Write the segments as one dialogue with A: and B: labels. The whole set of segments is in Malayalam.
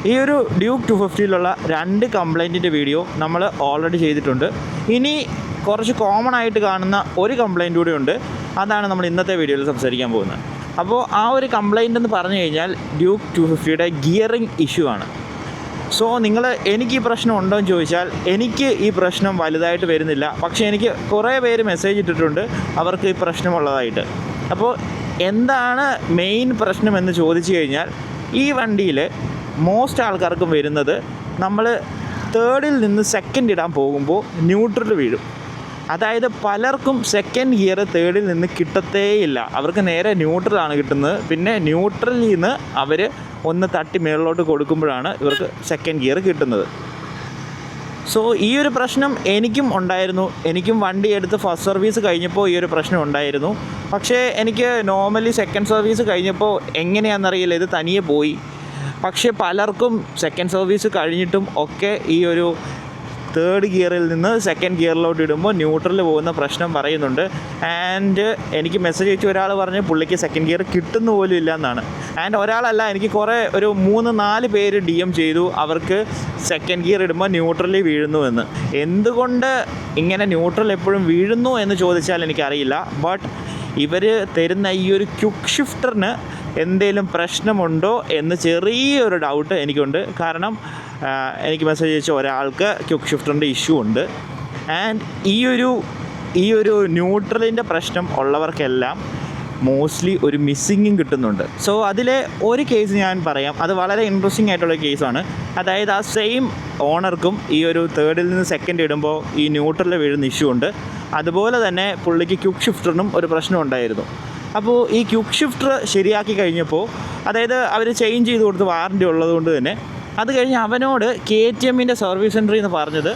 A: ഈ ഒരു ഡ്യൂക്ക് 250 2 കംപ്ലൈൻറ്റിൻ്റെ വീഡിയോ നമ്മൾ ഓൾറെഡി ചെയ്തിട്ടുണ്ട്. ഇനി കുറച്ച് കോമൺ ആയിട്ട് കാണുന്ന ഒരു കംപ്ലൈൻറ്റ് കൂടി ഉണ്ട്. അതാണ് നമ്മൾ ഇന്നത്തെ വീഡിയോയിൽ സംസാരിക്കാൻ പോകുന്നത്. അപ്പോൾ ആ ഒരു കംപ്ലൈൻ്റ് എന്ന് പറഞ്ഞു കഴിഞ്ഞാൽ ഡ്യൂക്ക് 250 ഗിയറിംഗ് ഇഷ്യൂ ആണ്. സോ എനിക്ക് ഈ പ്രശ്നം ഉണ്ടോ എന്ന് ചോദിച്ചാൽ എനിക്ക് ഈ പ്രശ്നം വലുതായിട്ട് വരുന്നില്ല. പക്ഷേ എനിക്ക് കുറേ പേര് മെസ്സേജ് ഇട്ടിട്ടുണ്ട് അവർക്ക് ഈ പ്രശ്നമുള്ളതായിട്ട്. അപ്പോൾ എന്താണ് മെയിൻ പ്രശ്നം എന്ന് ചോദിച്ചു കഴിഞ്ഞാൽ, ഈ വണ്ടിയിൽ മോസ്റ്റ് ആൾക്കാർക്കും വരുന്നത് നമ്മൾ തേർഡിൽ നിന്ന് സെക്കൻഡ് ഇടാൻ പോകുമ്പോൾ ന്യൂട്രൽ വീഴും. അതായത് പലർക്കും സെക്കൻഡ് ഗിയർ തേർഡിൽ നിന്ന് കിട്ടത്തേയില്ല. അവർക്ക് നേരെ ന്യൂട്രലാണ് കിട്ടുന്നത്. പിന്നെ ന്യൂട്രലിൽ നിന്ന് അവർ ഒന്ന് തട്ടി മേളിലോട്ട് കൊടുക്കുമ്പോഴാണ് ഇവർക്ക് സെക്കൻഡ് ഗിയർ കിട്ടുന്നത്. സോ ഈ ഒരു പ്രശ്നം എനിക്കും ഉണ്ടായിരുന്നു. എനിക്കും വണ്ടി എടുത്ത് ഫസ്റ്റ് സർവീസ് കഴിഞ്ഞപ്പോൾ ഈ ഒരു പ്രശ്നം ഉണ്ടായിരുന്നു. പക്ഷേ എനിക്ക് നോർമലി സെക്കൻഡ് സർവീസ് കഴിഞ്ഞപ്പോൾ എങ്ങനെയാണെന്നറിയില്ല, ഇത് തനിയെ പോയി. പക്ഷേ പലർക്കും സെക്കൻഡ് സർവീസ് കഴിഞ്ഞിട്ടും ഒക്കെ ഈ ഒരു തേർഡ് ഗിയറിൽ നിന്ന് സെക്കൻഡ് ഗിയറിലോട്ട് ഇടുമ്പോൾ ന്യൂട്രലിൽ പോകുന്ന പ്രശ്നം പറയുന്നുണ്ട്. ആൻഡ് എനിക്ക് മെസ്സേജ് അയച്ച ഒരാൾ പറഞ്ഞ് പുള്ളിക്ക് സെക്കൻഡ് ഗിയർ കിട്ടുന്ന പോലും ഇല്ല എന്നാണ്. ആൻഡ് ഒരാളല്ല, എനിക്ക് ഒരു 3-4 പേര് DM ചെയ്തു അവർക്ക് സെക്കൻഡ് ഗിയർ ഇടുമ്പോൾ ന്യൂട്രലിൽ വീഴുന്നു എന്ന്. എന്തുകൊണ്ട് ഇങ്ങനെ ന്യൂട്രൽ എപ്പോഴും വീഴുന്നു എന്ന് ചോദിച്ചാൽ എനിക്കറിയില്ല. ബട്ട് ഇവർ തരുന്ന ഈ ഒരു ക്വിക്ക് ഷിഫ്റ്ററിന് എന്തെങ്കിലും പ്രശ്നമുണ്ടോ എന്ന് ചെറിയൊരു ഡൗട്ട് എനിക്കുണ്ട്. കാരണം എനിക്ക് മെസ്സേജ് അയച്ച ഒരാൾക്ക് ക്വിക്ക് ഷിഫ്റ്ററിൻ്റെ ഇഷ്യൂ ഉണ്ട്. ആൻഡ് ഈ ഒരു ന്യൂട്രലിൻ്റെ പ്രശ്നം ഉള്ളവർക്കെല്ലാം മോസ്റ്റ്ലി ഒരു മിസ്സിങ്ങും കിട്ടുന്നുണ്ട്. സോ അതിലെ ഒരു കേസ് ഞാൻ പറയാം. അത് വളരെ ഇൻട്രസ്റ്റിംഗ് ആയിട്ടുള്ള കേസാണ്. അതായത് ആ സെയിം ഓണർക്കും ഈ ഒരു തേർഡിൽ നിന്ന് സെക്കൻഡ് ഇടുമ്പോൾ ഈ ന്യൂട്രലിൽ വീഴുന്ന ഇഷ്യൂ ഉണ്ട്. അതുപോലെ തന്നെ പുള്ളിക്ക് ക്വിക്ക് ഷിഫ്റ്ററിനും ഒരു പ്രശ്നം ഉണ്ടായിരുന്നു. അപ്പോൾ ഈ ക്വിക്ക് ഷിഫ്റ്റർ ശരിയാക്കി കഴിഞ്ഞപ്പോൾ, അതായത് അവർ ചേഞ്ച് ചെയ്ത് കൊടുത്ത് വാറൻറ്റി ഉള്ളതുകൊണ്ട് തന്നെ, അത് കഴിഞ്ഞ് അവനോട് KTMൻ്റെ സർവീസ് സെൻറ്ററിൽ നിന്ന് പറഞ്ഞത്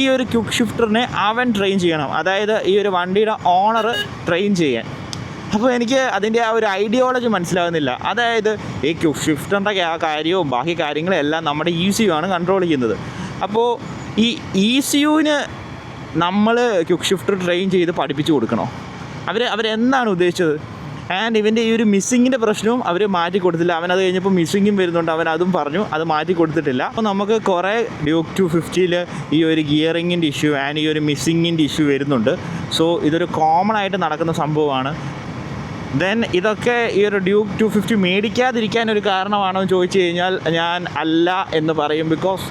A: ഈ ഒരു ക്വിക്ക് ഷിഫ്റ്ററിനെ അവൻ ട്രെയിൻ ചെയ്യണം. അതായത് ഈ ഒരു വണ്ടിയുടെ ഓണർ ട്രെയിൻ ചെയ്യാൻ. അപ്പോൾ എനിക്ക് അതിൻ്റെ ആ ഒരു ഐഡിയോളജി മനസ്സിലാകുന്നില്ല. അതായത് ഈ ക്വിക്ക് ഷിഫ്റ്ററിൻ്റെ കാര്യവും ബാക്കി കാര്യങ്ങളും എല്ലാം നമ്മുടെ ECU ആണ് കൺട്രോൾ ചെയ്യുന്നത്. അപ്പോൾ ഈ ECUവിന് നമ്മൾ ക്വിക്ക് ഷിഫ്റ്റർ ട്രെയിൻ ചെയ്ത് പഠിപ്പിച്ചു കൊടുക്കണോ? അവരെന്താണ് ഉദ്ദേശിച്ചത്? ആൻഡ് ഇവൻ്റെ ഈ ഒരു മിസ്സിങ്ങിൻ്റെ പ്രശ്നവും അവർ മാറ്റി കൊടുത്തില്ല. അവനത് കഴിഞ്ഞപ്പോൾ മിസ്സിങ്ങും വരുന്നുണ്ട്, അവൻ അതും പറഞ്ഞു, അത് മാറ്റി കൊടുത്തിട്ടില്ല. അപ്പോൾ നമുക്ക് കുറേ ഡ്യൂക്ക് 250 ഈ ഒരു ഗിയറിങ്ങിൻ്റെ ഇഷ്യൂ ആൻഡ് ഈ ഒരു മിസ്സിങ്ങിൻ്റെ ഇഷ്യൂ വരുന്നുണ്ട്. സോ ഇതൊരു കോമൺ ആയിട്ട് നടക്കുന്ന സംഭവമാണ്. ദെൻ ഇതൊക്കെ ഈ ഒരു ഡ്യൂക്ക് 250 മേടിക്കാതിരിക്കാൻ ഒരു കാരണമാണോ എന്ന് ചോദിച്ചു കഴിഞ്ഞാൽ ഞാൻ അല്ല എന്ന് പറയും. ബിക്കോസ്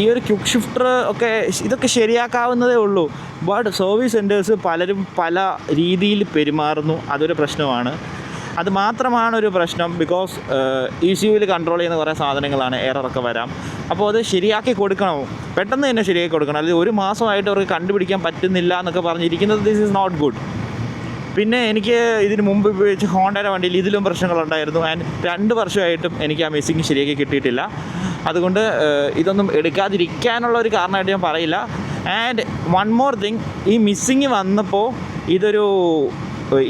A: ഈ ഒരു ക്വിക്ക് ഷിഫ്റ്റർ ഒക്കെ ഇതൊക്കെ ശരിയാക്കാവുന്നതേ ഉള്ളൂ. ബട്ട് സർവീസ് സെൻറ്റേഴ്സ് പലരും പല രീതിയിൽ പെരുമാറുന്നു. അതൊരു പ്രശ്നമാണ്. അത് മാത്രമാണ് ഒരു പ്രശ്നം. ബിക്കോസ് ECUവിൽ കൺട്രോൾ ചെയ്യുന്ന കുറേ സാധനങ്ങളാണ്, എററൊക്കെ വരാം. അപ്പോൾ അത് ശരിയാക്കി കൊടുക്കണം, പെട്ടെന്ന് തന്നെ ശരിയാക്കി കൊടുക്കണം. അല്ലെങ്കിൽ 1 മാസമായിട്ട് അവർക്ക് കണ്ടുപിടിക്കാൻ പറ്റുന്നില്ല എന്നൊക്കെ പറഞ്ഞിരിക്കുന്നത് ദിസ് ഈസ് നോട്ട് ഗുഡ്. പിന്നെ എനിക്ക് ഇതിന് മുമ്പ് ഉപയോഗിച്ച് ഹോണ്ടയുടെ വണ്ടിയിൽ ഇതിലും പ്രശ്നങ്ങളുണ്ടായിരുന്നു. ആൻഡ് 2 വർഷമായിട്ടും എനിക്ക് ആ മിസ്സിങ് ശരിയാക്കി കിട്ടിയിട്ടില്ല. അതുകൊണ്ട് ഇതൊന്നും എടുക്കാതിരിക്കാനുള്ള ഒരു കാരണമായിട്ട് ഞാൻ പറയില്ല. ആൻഡ് വൺ മോർ തിങ്, ഈ മിസ്സിങ് വന്നപ്പോൾ ഇതൊരു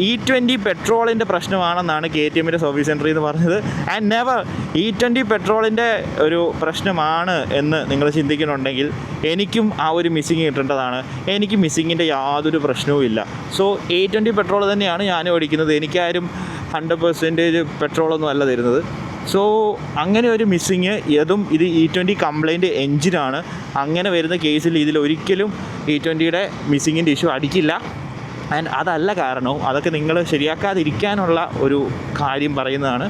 A: E20 പെട്രോളിൻ്റെ പ്രശ്നമാണെന്നാണ് KTMൻ്റെ സർവീസ് സെൻറ്ററിൽ നിന്ന് പറഞ്ഞത്. ആൻഡ് നെവർ E20 പെട്രോളിൻ്റെ ഒരു പ്രശ്നമാണ് എന്ന് നിങ്ങൾ ചിന്തിക്കുന്നുണ്ടെങ്കിൽ എനിക്കും ആ ഒരു മിസ്സിങ് കിട്ടേണ്ടതാണ്. എനിക്ക് മിസ്സിങ്ങിൻ്റെ യാതൊരു പ്രശ്നവും ഇല്ല. സോ E20 പെട്രോൾ തന്നെയാണ് ഞാനും ഓടിക്കുന്നത്. എനിക്കാരും 100% പെട്രോളൊന്നും അല്ല തരുന്നത്. സോ അങ്ങനെ ഒരു മിസ്സിങ് ഇത് E20 കംപ്ലൈൻറ്റ് എഞ്ചിനാണ്. അങ്ങനെ വരുന്ന കേസിൽ ഇതിലൊരിക്കലും E20യുടെ മിസ്സിങ്ങിൻ്റെ ഇഷ്യൂ അടിക്കില്ല. ആൻഡ് അതല്ല കാരണവും. അതൊക്കെ നിങ്ങൾ ശരിയാക്കാതിരിക്കാനുള്ള ഒരു കാര്യം പറയുന്നതാണ്.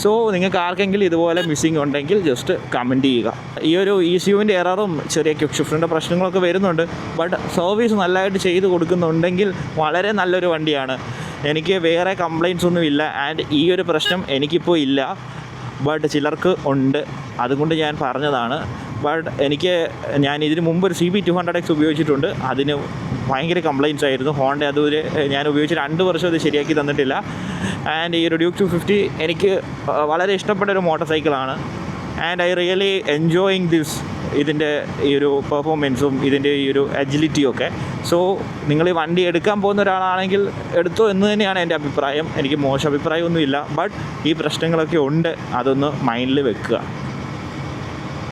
A: സോ നിങ്ങൾക്ക് ആർക്കെങ്കിലും ഇതുപോലെ മിസ്സിങ് ഉണ്ടെങ്കിൽ ജസ്റ്റ് കമൻറ്റ് ചെയ്യുക. ഈ ഒരു ECUവിൻ്റെ എററും ചെറിയ ക്വിക്ക് ഷിഫ്റ്ററിൻ്റെ പ്രശ്നങ്ങളൊക്കെ വരുന്നുണ്ട്. ബട്ട് സർവീസ് നല്ലതായിട്ട് ചെയ്ത് കൊടുക്കുന്നുണ്ടെങ്കിൽ വളരെ നല്ലൊരു വണ്ടിയാണ്. എനിക്ക് വേറെ കംപ്ലയിൻറ്റ്സ് ഒന്നും ഇല്ല. ആൻഡ് ഈ ഒരു പ്രശ്നം എനിക്കിപ്പോൾ ഇല്ല, ബട്ട് ചിലർക്ക് ഉണ്ട്. അതുകൊണ്ട് ഞാൻ പറഞ്ഞതാണ്. ബട്ട് ഞാൻ ഇതിന് മുമ്പ് ഒരു CB 200X ഉപയോഗിച്ചിട്ടുണ്ട്. അതിന് ഭയങ്കര കംപ്ലയിൻറ്റ്സ് ആയിരുന്നു. ഹോണ്ട അതുവരെ ഞാൻ ഉപയോഗിച്ച് 2 വർഷം അത് ശരിയാക്കി തന്നിട്ടില്ല. ആൻഡ് ഈ ഒരു ഡ്യൂക്ക് 250 എനിക്ക് വളരെ ഇഷ്ടപ്പെട്ട ഒരു മോട്ടോർ സൈക്കിളാണ്. And I really enjoying this, ഇതിൻ്റെ ഈ ഒരു പെർഫോമൻസും ഇതിൻ്റെ ഈ ഒരു അജിലിറ്റിയും ഒക്കെ. സോ നിങ്ങൾ ഈ വണ്ടി എടുക്കാൻ പോകുന്ന ഒരാളാണെങ്കിൽ എടുത്തോ എന്ന് തന്നെയാണ് എൻ്റെ അഭിപ്രായം. എനിക്ക് മോശം അഭിപ്രായമൊന്നുമില്ല. ബട്ട് ഈ പ്രശ്നങ്ങളൊക്കെ ഉണ്ട്, അതൊന്ന് മൈൻഡിൽ വെക്കുക.